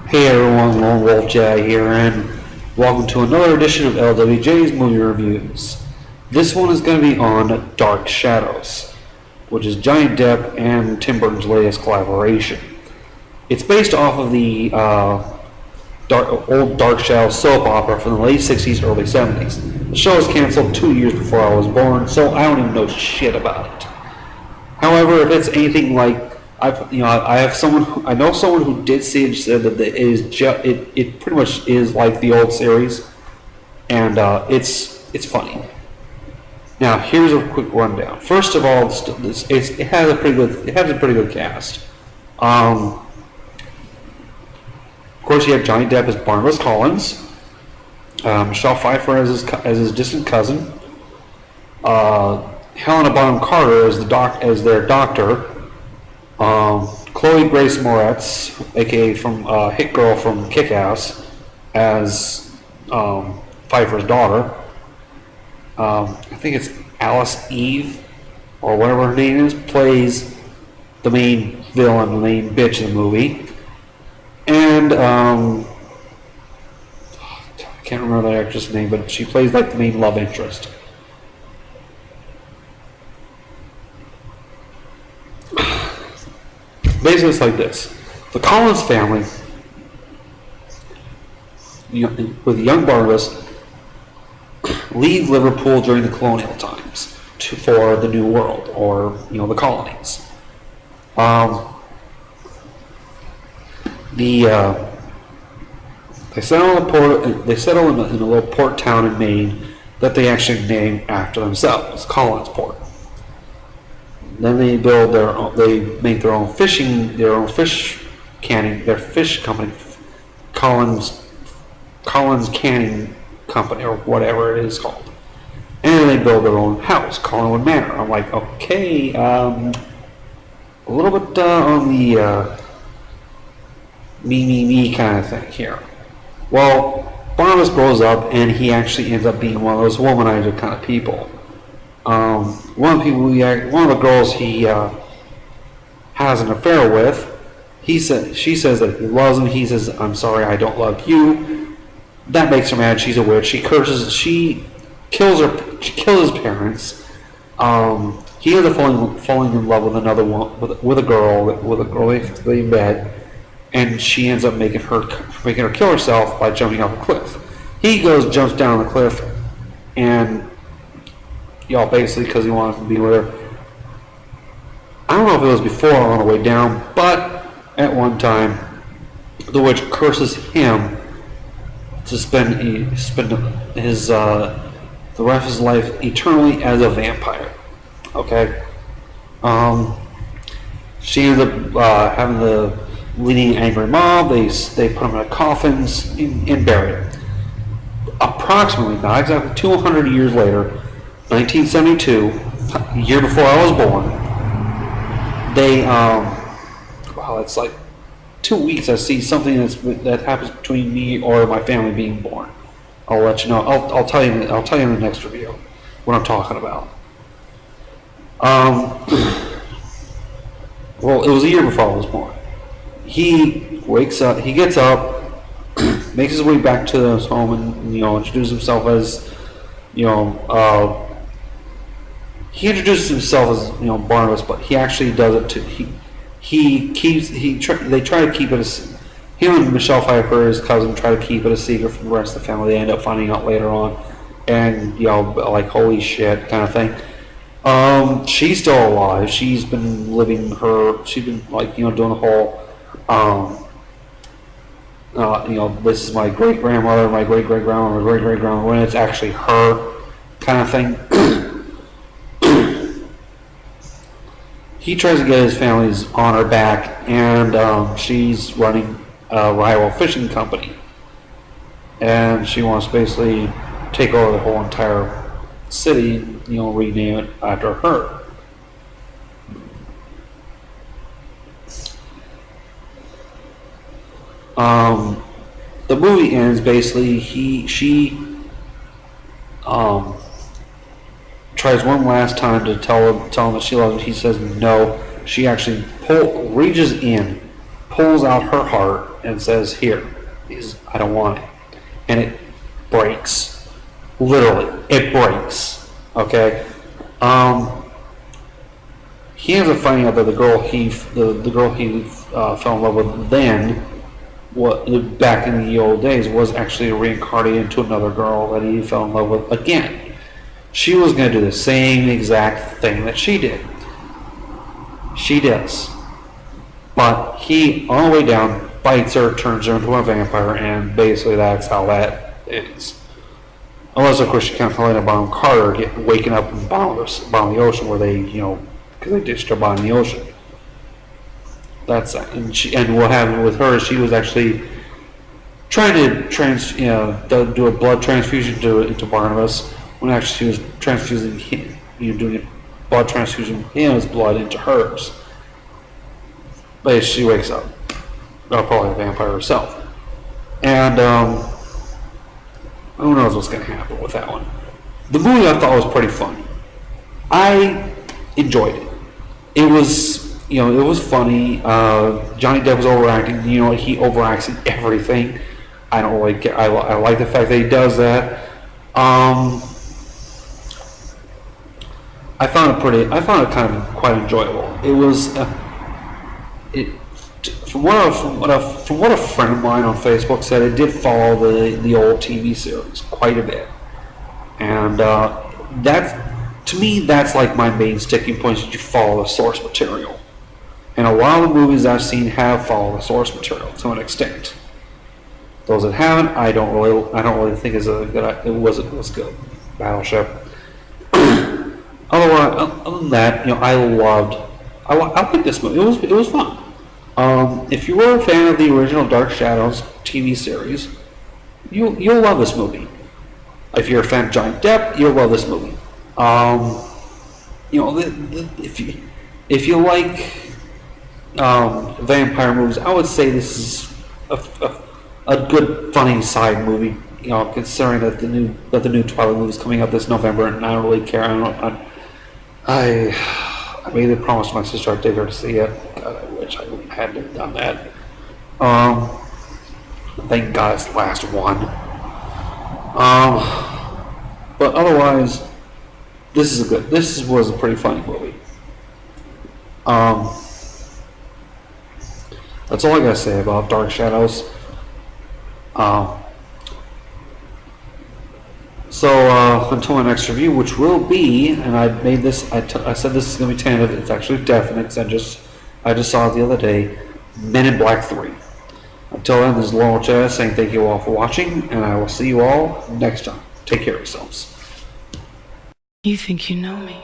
Hey everyone, Lone Wolf J here, and welcome to another edition of LWJ's Movie Reviews. This one is going to be on Dark Shadows, which is Johnny Depp and Tim Burton's latest collaboration. It's based off of the old Dark Shadows soap opera from the late 60s, early 70s. The show was canceled 2 years before I was born, so I don't even know shit about it. However, if it's anything like I know someone who did see it and said that it pretty much is like the old series, and it's funny. Now here's a quick rundown. First of all, it has a pretty good cast. Of course, you have Johnny Depp as Barnabas Collins, Michelle Pfeiffer as his distant cousin, Helena Bonham Carter as their doctor. Chloe Grace Moretz, aka from Hit Girl from Kick-Ass, as Pfeiffer's daughter. I think it's Alice Eve, or whatever her name is, plays the main villain, the main bitch in the movie. And I can't remember the actress' name, but she plays like the main love interest. Basically, it's like this. The Collins family, with young Barnabas, leave Liverpool during the colonial times for the New World, or the colonies. They settle in a little port town in Maine that they actually name after themselves, Collinsport. Then they make their own fish company, Collins Canning Company, or whatever it is called. And they build their own house, Collinwood Manor. I'm like, okay, a little bit on the me kind of thing here. Well, Barnabas grows up, and he actually ends up being one of those womanizer kind of people. One of the girls he has an affair with, she says that he loves him. He says, "I'm sorry, I don't love you." That makes her mad. She's a witch. She curses. She kills his parents. He ends up falling in love with another one, with a girl they met, and she ends up making her kill herself by jumping off a cliff. He jumps down the cliff, and basically because he wanted to be with her. I don't know if it was before or on the way down, but at one time, the witch curses him to spend his the rest of his life eternally as a vampire. Okay. She ends up having the leading angry mob. They put him in a coffins and bury him. Approximately, not exactly 200 years later, 1972, the year before I was born, it's like 2 weeks I see something that happens between me or my family being born. I'll let you know. I'll tell you in the next review what I'm talking about. Well, it was a year before I was born. He wakes up, he gets up, makes his way back to his home, and introduces himself as he introduces himself as Barnabas, but he actually does it to they try to keep it him and Michelle Pfeiffer, his cousin, try to keep it a secret from the rest of the family. They end up finding out later on, and like holy shit kind of thing. She's still alive. She's been doing the whole this is my great grandmother, my great great grandmother, my great great grandmother, when it's actually her kind of thing. He tries to get his family's honor back, and she's running a rival fishing company, and she wants to basically take over the whole entire city, rename it after her. The movie ends basically. She tries one last time to tell him that she loves him. He says no. She actually reaches in, pulls out her heart, and says, "Here." I don't want it. And it breaks. Literally, it breaks. Okay? He ends up finding out that the girl he fell in love with then, back in the old days, was actually reincarnated into another girl that he fell in love with again. She was going to do the same exact thing that she did. She does. But he, on the way down, bites her, turns her into a vampire, and basically that's how that is. Unless, of course, you count Helena Bonham Carter waking up in the bottom of the ocean where they, because they ditched her body in the ocean. That's that. And what happened with her is she was actually trying to do a blood transfusion into Barnabas, when actually she was transfusing him, doing a blood transfusion his blood into hers. But she wakes up, probably a vampire herself, and who knows what's going to happen with that one. The movie I thought was pretty funny. I enjoyed it. It was, it was funny. Johnny Depp was overacting. He overacts in everything. I don't really care. I like the fact that he does that. I found it kind of quite enjoyable. It was, from what a friend of mine on Facebook said, it did follow the old TV series quite a bit, and to me that's like my main sticking point, is that you follow the source material, and a lot of the movies I've seen have followed the source material to an extent. Those that haven't, I don't really think is a good. It was good. Battleship. Other than that, I liked this movie. It was fun. If you were a fan of the original Dark Shadows TV series, you'll love this movie. If you're a fan of Johnny Depp, you'll love this movie. If you like vampire movies, I would say this is a good, funny side movie. Considering that the new Twilight movie is coming out this November, and I don't really care. I made a promise to my sister I'd take her to see it. God, I wish I hadn't done that. Thank God it's the last one. But otherwise, this was a pretty funny movie. That's all I gotta say about Dark Shadows. So until my next review, which will be, and I said this is going to be tentative, it's actually definite, because I just saw it the other day, Men in Black 3. Until then, this is LWJ saying thank you all for watching, and I will see you all next time. Take care of yourselves. You think you know me?